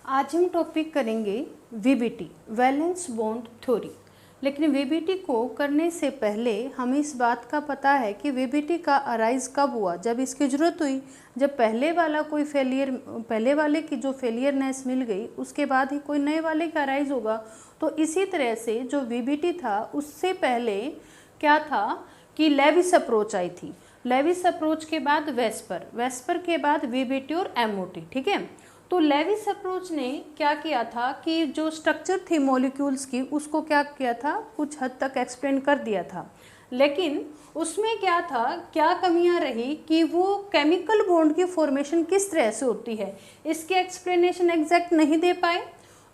आज हम टॉपिक करेंगे वीबीटी वैलेंस बॉन्ड थ्योरी। लेकिन वीबीटी को करने से पहले हमें इस बात का पता है कि वीबीटी का अराइज कब हुआ, जब इसकी ज़रूरत हुई, जब पहले वाले की जो फेलियरनेस मिल गई उसके बाद ही कोई नए वाले का अराइज होगा। तो इसी तरह से जो वीबीटी था उससे पहले क्या था कि लेविस अप्रोच आई थी। लेविस अप्रोच के बाद वेस्पर के बाद वीबीटी और एमओटी। ठीक है, तो लेविस अप्रोच ने क्या किया था कि जो स्ट्रक्चर थी मॉलिक्यूल्स की उसको क्या किया था, कुछ हद तक एक्सप्लेन कर दिया था। लेकिन उसमें क्या था, क्या कमियां रही कि वो केमिकल बॉन्ड की फॉर्मेशन किस तरह से होती है इसके एक्सप्लेनेशन एग्जैक्ट नहीं दे पाए।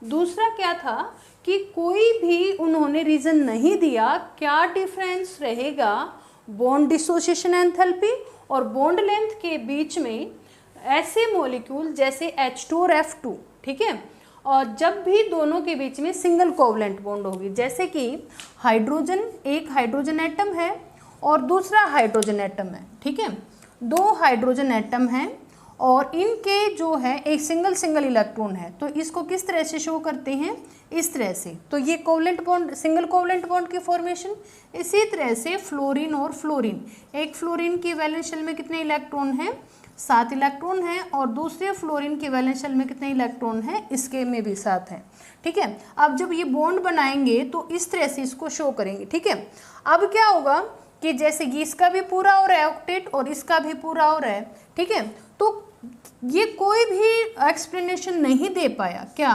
दूसरा क्या था कि कोई भी उन्होंने रीज़न नहीं दिया क्या डिफरेंस रहेगा बॉन्ड डिसोसिएशन एंथैल्पी और बॉन्ड लेंथ के बीच में ऐसे मॉलिक्यूल जैसे H2 और F2। ठीक है, और जब भी दोनों के बीच में सिंगल कोवलेंट बॉन्ड होगी, जैसे कि एक हाइड्रोजन एटम है और दूसरा हाइड्रोजन एटम है। ठीक है, दो हाइड्रोजन एटम हैं और इनके जो है एक सिंगल इलेक्ट्रॉन है, तो इसको किस तरह से शो करते हैं, इस तरह से। तो ये covalent bond, single covalent bond की फॉर्मेशन। इसी तरह से फ्लोरीन और फ्लोरीन, एक फ्लोरीन की वैलेंस शेल में कितने इलेक्ट्रॉन हैं, 7 इलेक्ट्रॉन हैं, और दूसरे फ्लोरीन के वैलेंस शेल में कितने इलेक्ट्रॉन हैं, इसके में भी 7 हैं। ठीक है, अब जब ये बॉन्ड बनाएंगे तो इस तरह से इसको शो करेंगे। ठीक है, अब क्या होगा कि जैसे कि इसका भी पूरा हो रहा है ऑक्टेट और इसका भी पूरा हो रहा है। ठीक है, तो ये कोई भी एक्सप्लेनेशन नहीं दे पाया क्या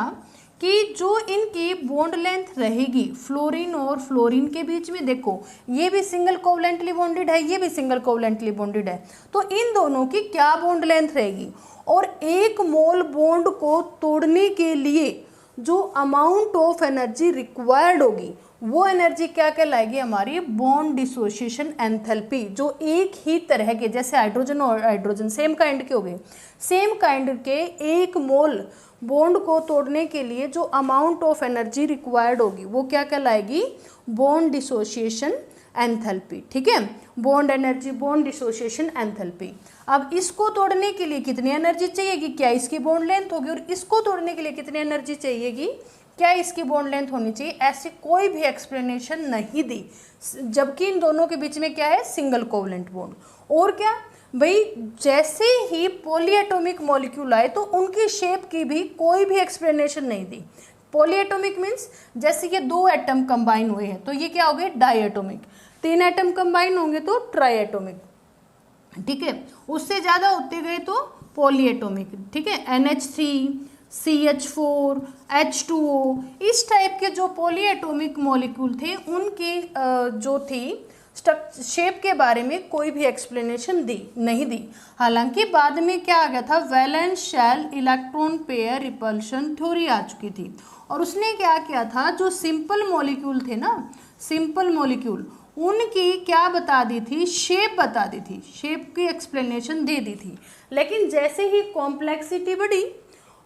कि जो इनकी बॉन्ड लेंथ रहेगी फ्लोरीन और फ्लोरीन के बीच में, देखो ये भी सिंगल कोवलेंटली बॉन्डेड है, ये भी सिंगल कोवलेंटली बॉन्डेड है, तो इन दोनों की क्या बॉन्ड लेंथ रहेगी। और एक मोल बॉन्ड को तोड़ने के लिए जो अमाउंट ऑफ एनर्जी रिक्वायर्ड होगी वो एनर्जी क्या कहलाएगी, हमारी बॉन्ड डिसोसिएशन एंथैल्पी। जो एक ही तरह के, जैसे हाइड्रोजन और हाइड्रोजन सेम काइंड के हो गए, सेम काइंड के एक मोल बॉन्ड को तोड़ने के लिए जो अमाउंट ऑफ एनर्जी रिक्वायर्ड होगी वो क्या कहलाएगी, बॉन्ड डिसोसिएशन एंथैल्पी। ठीक है, bond energy, bond dissociation enthalpy. अब इसको तोड़ने के लिए कितनी एनर्जी चाहिएगी, क्या इसकी बॉन्ड लेंथ होगी, और इसको तोड़ने के लिए कितनी एनर्जी चाहिएगी, क्या इसकी बॉन्ड लेंथ होनी चाहिए। ऐसी कोई भी एक्सप्लेनेशन नहीं दी, जबकि इन दोनों के बीच में क्या है, सिंगल कोवलेंट बॉन्ड। और क्या भाई, जैसे ही पॉलीएटॉमिक मॉलिक्यूल आए तो उनकी शेप की भी कोई भी एक्सप्लेनेशन नहीं दी। पॉलीएटॉमिक मीन्स जैसे ये 2 एटम कंबाइन हुए हैं तो ये क्या हो गए, डाईएटॉमिक। 3 एटम कंबाइन होंगे तो ट्राईएटॉमिक। ठीक है, उससे ज़्यादा होते गए तो पॉलीएटॉमिक। ठीक है, NH3, CH4, H2O, इस टाइप के जो पॉलीएटॉमिक मॉलिक्यूल थे उनकी जो थी शेप के बारे में कोई भी एक्सप्लेनेशन नहीं दी। हालांकि बाद में क्या आ गया था, valence shell electron pair repulsion theory आ चुकी थी, और उसने क्या किया था, जो सिंपल मॉलिक्यूल थे ना, सिंपल मॉलिक्यूल, उनकी क्या बता दी थी, शेप बता दी थी, शेप की एक्सप्लेनेशन दे दी थी। लेकिन जैसे ही कॉम्प्लेक्सिटी बढ़ी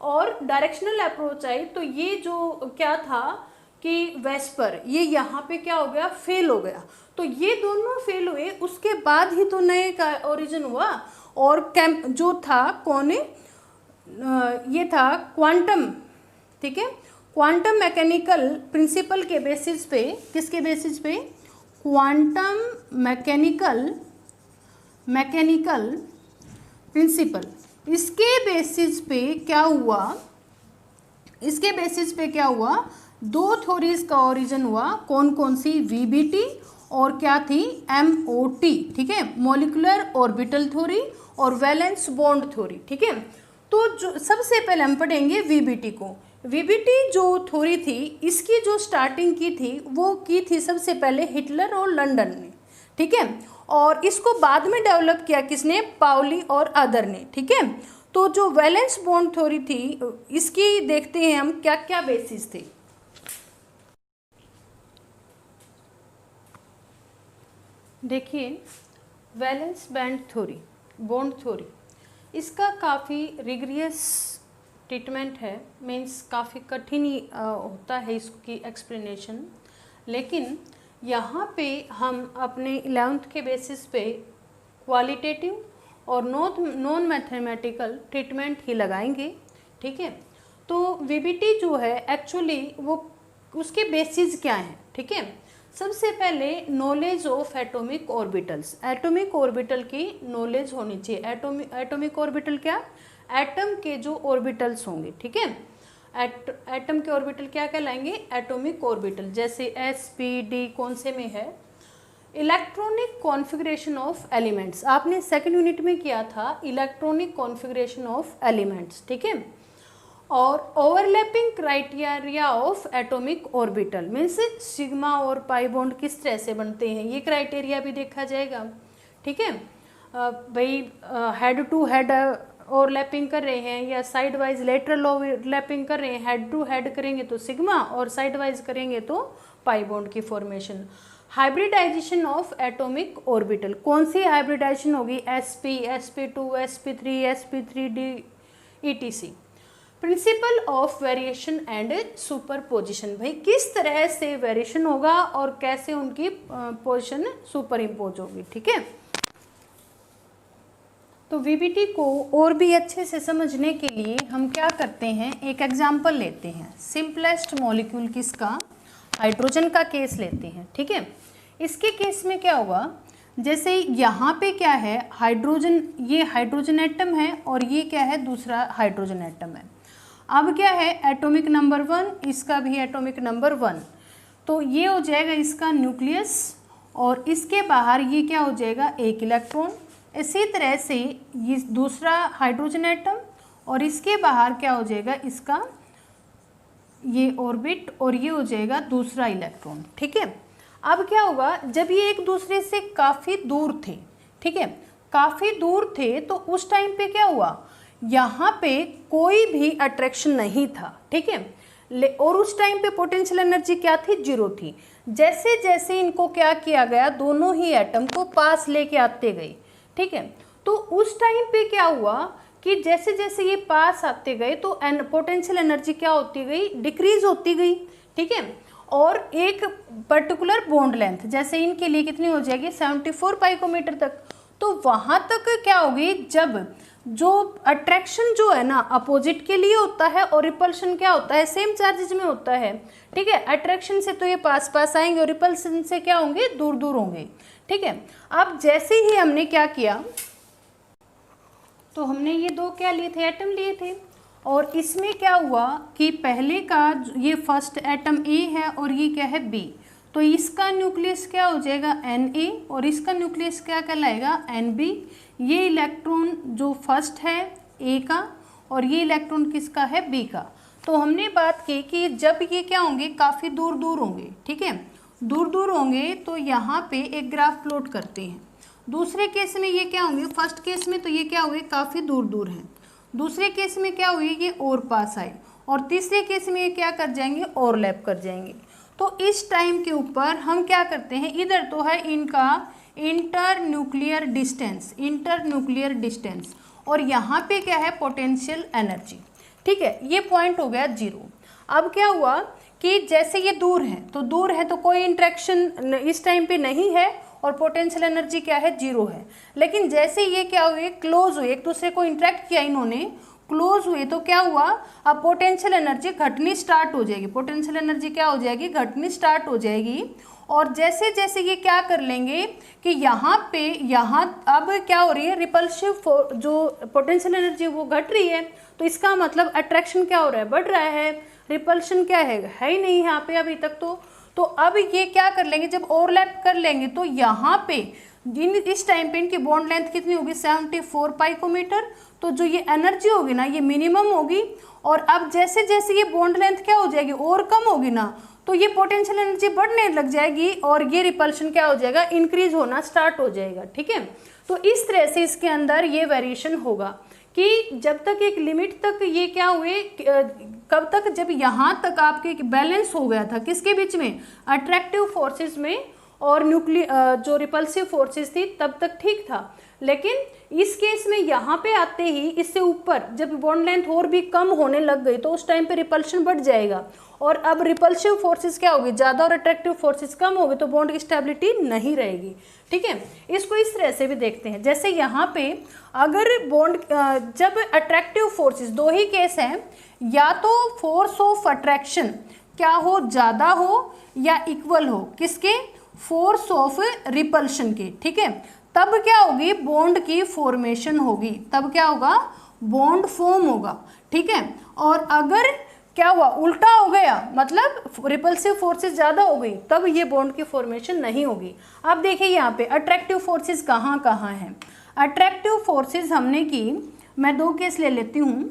और डायरेक्शनल अप्रोच आई तो ये जो क्या था कि वेस्पर, ये यहाँ पे क्या हो गया, फेल हो गया। तो ये दोनों फेल हुए, उसके बाद ही तो नए का ओरिजिन हुआ। और कैंप जो था कौन, ये था क्वांटम। ठीक है, क्वांटम मैकेनिकल प्रिंसिपल के बेसिस पे, किसके बेसिस पे, क्वांटम मैकेनिकल प्रिंसिपल, इसके बेसिस पे क्या हुआ, इसके बेसिस पे क्या हुआ, 2 थ्योरीज का ओरिजिन हुआ। कौन कौन सी, वीबीटी और क्या थी, एमओटी। ठीक है, मॉलिक्यूलर ऑर्बिटल थ्योरी और वैलेंस बॉन्ड थ्योरी। ठीक है, तो जो सबसे पहले हम पढ़ेंगे वीबीटी को। वीबीटी जो थ्योरी थी इसकी जो स्टार्टिंग की थी वो की थी सबसे पहले हिटलर और लंदन ने। ठीक है, और इसको बाद में डेवलप किया किसने, पाउली और अदर ने। ठीक है, तो जो वैलेंस बॉन्ड थ्योरी थी इसकी देखते हैं हम क्या क्या बेसिस थे। देखिए, valence band theory, bond theory, इसका काफ़ी रिग्रियस ट्रीटमेंट है, मीन्स काफ़ी कठिन होता है इसकी एक्सप्लेनेशन। लेकिन यहाँ पे हम अपने 11th के बेसिस पे क्वालिटेटिव और नॉन मैथमेटिकल ट्रीटमेंट ही लगाएंगे। ठीक है, तो वीबीटी जो है एक्चुअली वो उसके बेसिस क्या हैं, ठीक है। सबसे पहले knowledge of atomic orbitals, atomic orbital की नॉलेज होनी चाहिए। एटॉमिक ऑर्बिटल क्या, एटम के जो ऑर्बिटल्स होंगे, ठीक है। एटम के ऑर्बिटल क्या कहलाएंगे, एटॉमिक ऑर्बिटल। जैसे एस पी डी कौन से में है, इलेक्ट्रॉनिक कॉन्फ़िगरेशन ऑफ एलिमेंट्स, आपने सेकंड यूनिट में किया था इलेक्ट्रॉनिक कॉन्फ़िगरेशन ऑफ एलिमेंट्स, ठीक है। और overlapping criteria of atomic orbital means sigma और पाई बॉन्ड किस तरह से बनते हैं, ये क्राइटेरिया भी देखा जाएगा, ठीक है। भाई हेड टू हेड ओवरलैपिंग कर रहे हैं या साइड वाइज लेटरल ओवरलैपिंग कर रहे हैं, हेड टू हेड करेंगे तो सिग्मा और साइड वाइज करेंगे तो पाई बॉन्ड की formation. Hybridization of atomic orbital, कौन सी हाइब्रिडाइजेशन होगी, sp sp2 sp3 sp3d etc। Principle of variation and superposition, भाई किस तरह से वेरिएशन होगा और कैसे उनकी पोजीशन सुपर इम्पोज होगी, ठीक है। तो वीबीटी को और भी अच्छे से समझने के लिए हम क्या करते हैं, एक एग्जाम्पल लेते हैं। सिंपलेस्ट मॉलिक्यूल किसका, हाइड्रोजन का केस लेते हैं, ठीक है। इसके केस में क्या होगा, जैसे यहाँ पे क्या है हाइड्रोजन, ये हाइड्रोजन एटम है और ये क्या है दूसरा हाइड्रोजन एटम है। अब क्या है एटॉमिक नंबर 1, इसका भी एटॉमिक नंबर 1, तो ये हो जाएगा इसका न्यूक्लियस और इसके बाहर ये क्या हो जाएगा एक इलेक्ट्रॉन। इसी तरह से ये दूसरा हाइड्रोजन एटम और इसके बाहर क्या हो जाएगा इसका ये ऑर्बिट और ये हो जाएगा दूसरा इलेक्ट्रॉन, ठीक है। अब क्या होगा, जब ये एक दूसरे से काफ़ी दूर थे, ठीक है, काफ़ी दूर थे, तो उस टाइम पे क्या हुआ, यहाँ पे कोई भी अट्रैक्शन नहीं था, ठीक है। और उस टाइम पे पोटेंशियल एनर्जी क्या थी, 0 थी। जैसे जैसे इनको क्या किया गया, दोनों ही एटम को पास लेके आते गए, ठीक है। तो उस टाइम पे क्या हुआ कि जैसे जैसे ये पास आते गए तो पोटेंशियल एनर्जी क्या होती गई, डिक्रीज होती गई, ठीक है। और एक पर्टिकुलर बॉन्ड लेंथ, जैसे इनके लिए कितनी हो जाएगी 74 पाइकोमीटर तक, तो वहाँ तक क्या होगी, जब जो अट्रैक्शन जो है ना अपोजिट के लिए होता है और रिपल्शन क्या होता है सेम चार्जेज में होता है, ठीक है। अट्रैक्शन से तो ये पास पास आएंगे और रिपल्शन से क्या होंगे, दूर दूर होंगे, ठीक है। अब जैसे ही हमने क्या किया, तो हमने ये दो क्या लिए थे, एटम लिए थे, और इसमें क्या हुआ कि पहले का ये फर्स्ट एटम ए है और ये क्या है बी, तो इसका न्यूक्लियस क्या हो जाएगा Na और इसका न्यूक्लियस क्या कहलाएगा Nb। ये इलेक्ट्रॉन जो फर्स्ट है ए का और ये इलेक्ट्रॉन किसका है बी का। तो हमने बात की कि जब ये क्या होंगे काफ़ी दूर दूर होंगे, ठीक है, दूर दूर होंगे, तो यहाँ पे एक ग्राफ प्लॉट करते हैं। दूसरे केस में ये क्या होंगे, फर्स्ट केस में तो ये क्या हुए काफ़ी दूर दूर हैं, दूसरे केस में क्या हुई ये और पास आए, और तीसरे केस में ये क्या कर जाएंगे ओवरलैप कर जाएंगे। तो इस टाइम के ऊपर हम क्या करते हैं, इधर तो है इनका इंटर न्यूक्लियर डिस्टेंस और यहाँ पे क्या है पोटेंशियल एनर्जी, ठीक है, ये पॉइंट हो गया 0। अब क्या हुआ कि जैसे ये दूर है तो दूर है तो कोई इंट्रैक्शन इस टाइम पे नहीं है और पोटेंशियल एनर्जी क्या है 0 है। लेकिन जैसे ये क्या हुए क्लोज हुए, एक दूसरे को इंट्रैक्ट किया इन्होंने, क्लोज हुए, तो क्या हुआ अब पोटेंशियल एनर्जी घटनी स्टार्ट हो जाएगी, पोटेंशियल एनर्जी क्या हो जाएगी घटनी स्टार्ट हो जाएगी। और जैसे जैसे ये क्या कर लेंगे कि यहाँ अब क्या हो रही है रिपल्सिव जो पोटेंशियल एनर्जी वो घट रही है, तो इसका मतलब अट्रैक्शन क्या हो रहा है बढ़ रहा है, रिपल्शन क्या है ही नहीं यहाँ पे अभी तक। तो अब ये क्या कर लेंगे जब ओवरलैप कर लेंगे तो यहाँ पे इस टाइम पे इनकी बॉन्ड लेंथ कितनी होगी 74 पाइकोमीटर, तो जो ये एनर्जी होगी ना ये मिनिमम होगी। और अब जैसे जैसे ये बॉन्ड लेंथ क्या हो जाएगी और कम होगी ना, तो ये पोटेंशियल एनर्जी बढ़ने लग जाएगी और ये रिपल्शन क्या हो जाएगा इंक्रीज होना स्टार्ट हो जाएगा, ठीक है। तो इस तरह से इसके अंदर ये वेरिएशन होगा कि जब तक एक लिमिट तक ये क्या हुए, कब तक, जब यहाँ तक आपके बैलेंस हो गया था किसके बीच में अट्रैक्टिव फोर्सेस में और जो रिपल्सिव फोर्सेस थी तब तक ठीक था। लेकिन इस केस में यहाँ पे आते ही इससे ऊपर जब बॉन्ड लेंथ और भी कम होने लग गई तो उस टाइम पे रिपल्शन बढ़ जाएगा और अब रिपल्सिव फोर्सेस क्या होगी ज़्यादा और अट्रैक्टिव फोर्सेस कम होगी, तो बॉन्ड की स्टेबिलिटी नहीं रहेगी, ठीक है। इसको इस तरह से भी देखते हैं, जैसे यहाँ पे अगर बॉन्ड जब अट्रैक्टिव फोर्सेस दो ही केस हैं, या तो फोर्स ऑफ अट्रैक्शन क्या हो, ज़्यादा हो या इक्वल हो किसके, फोर्स ऑफ रिपल्शन के, ठीक है। तब क्या होगी, बॉन्ड की फॉर्मेशन होगी, तब क्या होगा, बॉन्ड फॉर्म होगा, ठीक है। और अगर क्या हुआ, उल्टा हो गया, मतलब रिपल्सिव फोर्सेस ज़्यादा हो गई, तब ये बॉन्ड की फॉर्मेशन नहीं होगी। अब देखिए यहाँ पे अट्रैक्टिव फोर्सेस कहाँ कहाँ हैं। अट्रैक्टिव फोर्सेस हमने की, मैं दो केस ले लेती हूँ,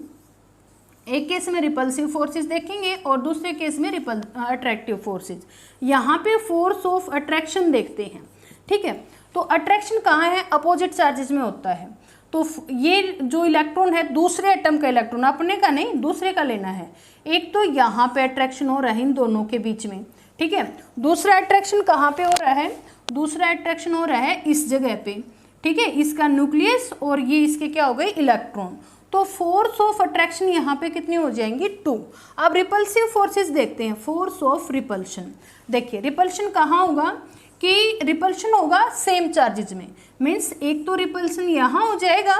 एक केस में रिपल्सिव फोर्सेस देखेंगे और दूसरे केस में अट्रैक्टिव फोर्सेस। यहाँ पे फोर्स ऑफ अट्रैक्शन देखते हैं, ठीक है। तो अट्रैक्शन कहाँ है, अपोजिट चार्जेस में होता है। तो ये जो इलेक्ट्रॉन है, दूसरे एटम का इलेक्ट्रॉन, अपने का नहीं दूसरे का लेना है। एक तो यहाँ पे अट्रैक्शन हो रहा है इन दोनों के बीच में, ठीक है। दूसरा अट्रैक्शन कहाँ पे हो रहा है, दूसरा अट्रैक्शन हो रहा है इस जगह पे, ठीक है, इसका न्यूक्लियस और ये इसके क्या हो गए, इलेक्ट्रॉन। तो फोर्स ऑफ अट्रैक्शन यहाँ पे कितनी हो जाएंगी, 2। अब रिपल्सिव फोर्सेस देखते हैं, फोर्स ऑफ रिपल्शन। देखिए रिपल्शन कहाँ होगा, कि रिपल्शन होगा सेम चार्जेज में, मीन्स एक तो रिपल्सन यहाँ हो जाएगा,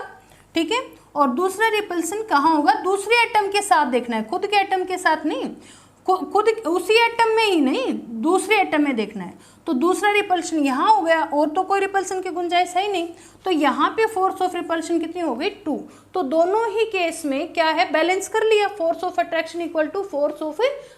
ठीक है, और दूसरा रिपल्सन कहाँ होगा, दूसरे एटम के साथ देखना है, खुद के एटम के साथ नहीं, खुद उसी एटम में ही नहीं, दूसरे एटम में देखना है। तो दूसरा रिपल्शन यहाँ हो गया, और तो कोई रिपल्सन की गुंजाइश है ही नहीं, तो यहाँ पे फोर्स ऑफ रिपल्शन कितनी हो गई, 2। तो दोनों ही केस में क्या है, बैलेंस कर लिया, force of attraction equal to force of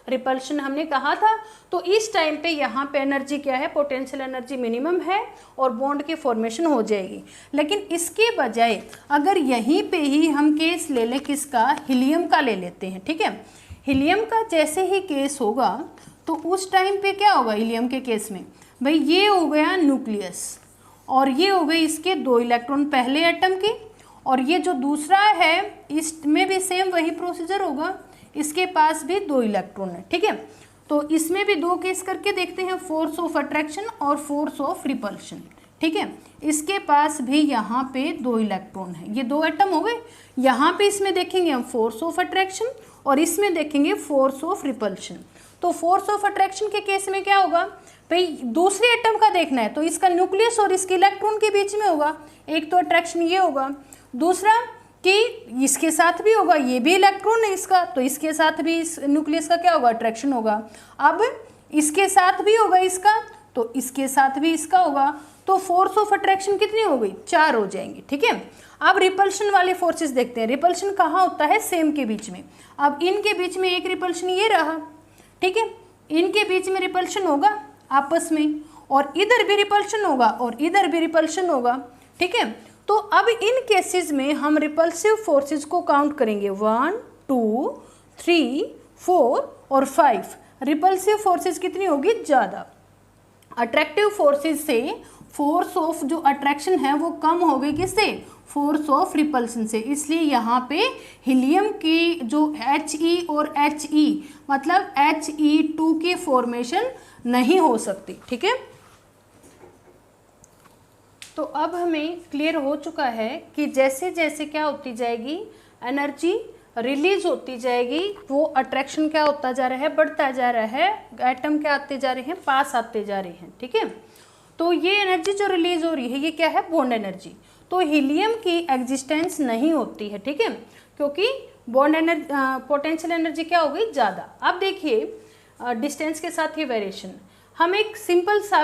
repulsion हमने कहा था। तो इस टाइम पे यहाँ पे एनर्जी क्या है, पोटेंशियल एनर्जी मिनिमम है और बॉन्ड की फॉर्मेशन हो जाएगी। लेकिन इसके बजाय अगर यहीं पे ही हम केस ले लें किसका, हीलियम का ले लेते हैं, ठीक है। हीलियम का जैसे ही केस होगा तो उस टाइम पे क्या होगा, हीलियम के केस में भाई ये हो गया न्यूक्लियस और ये हो गए इसके 2 इलेक्ट्रॉन पहले एटम के, और ये जो दूसरा है इसमें भी सेम वही प्रोसीजर होगा, इसके पास भी 2 इलेक्ट्रॉन है, ठीक है। तो इसमें भी 2 केस करके देखते हैं, फोर्स ऑफ अट्रैक्शन और फोर्स ऑफ रिपल्शन, ठीक है। इसके पास भी यहाँ पे 2 इलेक्ट्रॉन है, ये 2 एटम हो गए। यहाँ पे इसमें देखेंगे हम फोर्स ऑफ अट्रैक्शन और इसमें देखेंगे फोर्स ऑफ रिपल्शन। तो फोर्स ऑफ अट्रैक्शन के केस में क्या होगा भाई, दूसरे एटम का देखना है तो इसका न्यूक्लियस और इसके इलेक्ट्रॉन के बीच में होगा, एक तो अट्रैक्शन ये होगा, दूसरा कि इसके साथ भी होगा, ये भी इलेक्ट्रॉन है इसका, तो इसके साथ भी इस न्यूक्लियस का क्या होगा, अट्रैक्शन होगा। अब इसके साथ भी होगा इसका, तो इसके साथ भी इसका होगा, तो फोर्स ऑफ अट्रैक्शन कितनी हो गई, 4 हो जाएंगी, ठीक है। अब रिपल्शन वाले फोर्सेस देखते हैं, रिपल्शन कहाँ होता है, सेम के बीच में। अब इनके बीच में एक रिपल्शन ये रहा, ठीक है, इनके बीच में रिपल्शन होगा आपस में, और इधर भी रिपल्शन होगा और इधर भी रिपल्शन होगा, ठीक है। तो अब इन केसेस में हम रिपल्सिव फोर्सेस को काउंट करेंगे, 1 2 3 4 और 5। रिपल्सिव फोर्सेस कितनी होगी, ज़्यादा। अट्रैक्टिव फोर्सेस से फोर्स ऑफ जो अट्रैक्शन है वो कम हो गई, किससे, फोर्स ऑफ रिपल्सन से। इसलिए यहाँ पे हीलियम की जो He और He मतलब He2 की फॉर्मेशन नहीं हो सकती, ठीक है। तो अब हमें क्लियर हो चुका है कि जैसे जैसे क्या होती जाएगी, एनर्जी रिलीज होती जाएगी, वो अट्रैक्शन क्या होता जा रहा है, बढ़ता जा रहा है, एटम क्या आते जा रहे हैं, पास आते जा रहे हैं, ठीक है। तो ये एनर्जी जो रिलीज हो रही है ये क्या है, बॉन्ड एनर्जी। तो हीलियम की एग्जिस्टेंस नहीं होती है, ठीक है, क्योंकि बॉन्ड एनर्जी पोटेंशियल एनर्जी क्या हो गई, ज़्यादा। अब देखिए डिस्टेंस के साथ ही वेरिएशन, हम एक सिंपल सा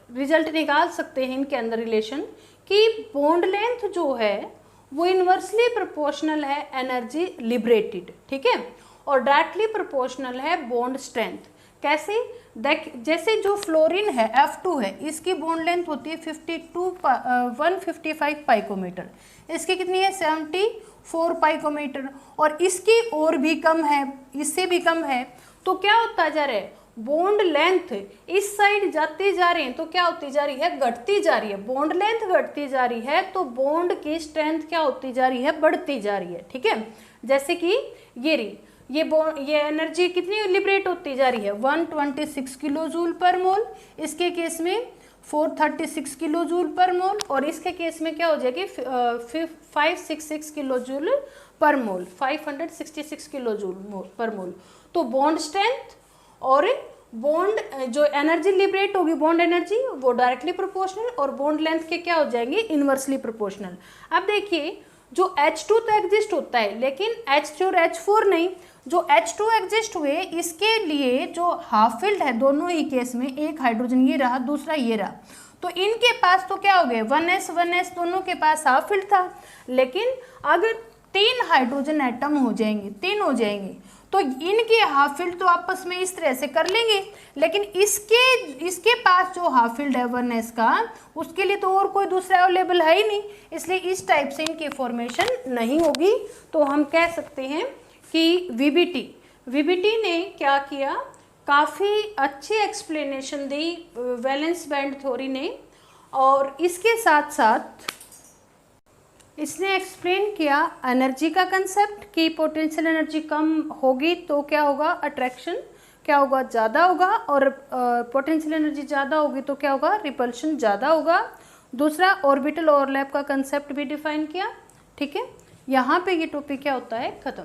रिजल्ट निकाल सकते हैं इनके अंदर रिलेशन, कि बॉन्ड लेंथ जो है वो इन्वर्सली प्रोपोर्शनल है एनर्जी लिबरेटेड, ठीक है, और डायरेक्टली प्रोपोर्शनल है बॉन्ड स्ट्रेंथ। कैसे, देख जैसे जो फ्लोरीन है F2 है, इसकी बॉन्ड लेंथ होती है 155 पाइकोमीटर, इसकी कितनी है 74 पाइकोमीटर, और इसकी और भी कम है, इससे भी कम है। तो क्या होता जा रहा है, बॉन्ड लेंथ इस साइड जाते जा रहे हैं, तो क्या होती जा रही है, घटती जा रही है। बॉन्ड लेंथ घटती जा रही है तो बॉन्ड की स्ट्रेंथ क्या होती जा रही है, बढ़ती जा रही है, ठीक है। जैसे कि ये एनर्जी कितनी लिबरेट होती जा रही है, 126 किलो जूल पर मोल, इसके केस में 436 किलो जूल पर मोल, और इसके केस में क्या हो जाएगी 566 किलो जूल पर मोल, 566 किलो जूल पर मोल। तो बॉन्ड स्ट्रेंथ और बॉन्ड जो एनर्जी लिबरेट होगी, बॉन्ड एनर्जी, वो डायरेक्टली प्रोपोर्शनल, और बॉन्ड लेंथ के क्या हो जाएंगे, इनवर्सली प्रोपोर्शनल। अब देखिए जो H2 तो एग्जिस्ट होता है लेकिन H3 और H4 नहीं। जो H2 एग्जिस्ट हुए इसके लिए जो हाफ फील्ड है दोनों ही केस में, एक हाइड्रोजन ये रहा दूसरा ये रहा, तो इनके पास तो क्या हो गए 1s दोनों के पास हाफ फील्ड था। लेकिन अगर 3 हाइड्रोजन एटम हो जाएंगे, 3 हो जाएंगे, तो इनके हाफ फील्ड तो आपस में इस तरह से कर लेंगे, लेकिन इसके पास जो हाफ फील्ड है 1s का, उसके लिए तो और कोई दूसरा अवेलेबल है ही नहीं, इसलिए इस टाइप से इनकी फॉर्मेशन नहीं होगी। तो हम कह सकते हैं कि वीबीटी ने क्या किया, काफ़ी अच्छी एक्सप्लेनेशन दी वैलेंस बैंड थ्योरी ने, और इसके साथ साथ इसने एक्सप्लेन किया एनर्जी का कंसेप्ट कि पोटेंशियल एनर्जी कम होगी तो क्या होगा, अट्रैक्शन क्या होगा, ज़्यादा होगा, और पोटेंशियल एनर्जी ज़्यादा होगी तो क्या होगा, रिपल्शन ज़्यादा होगा। दूसरा ऑर्बिटल ओवरलैप का कंसेप्ट भी डिफाइन किया। ठीक है, यहाँ पे ये टॉपिक क्या होता है, ख़त्म।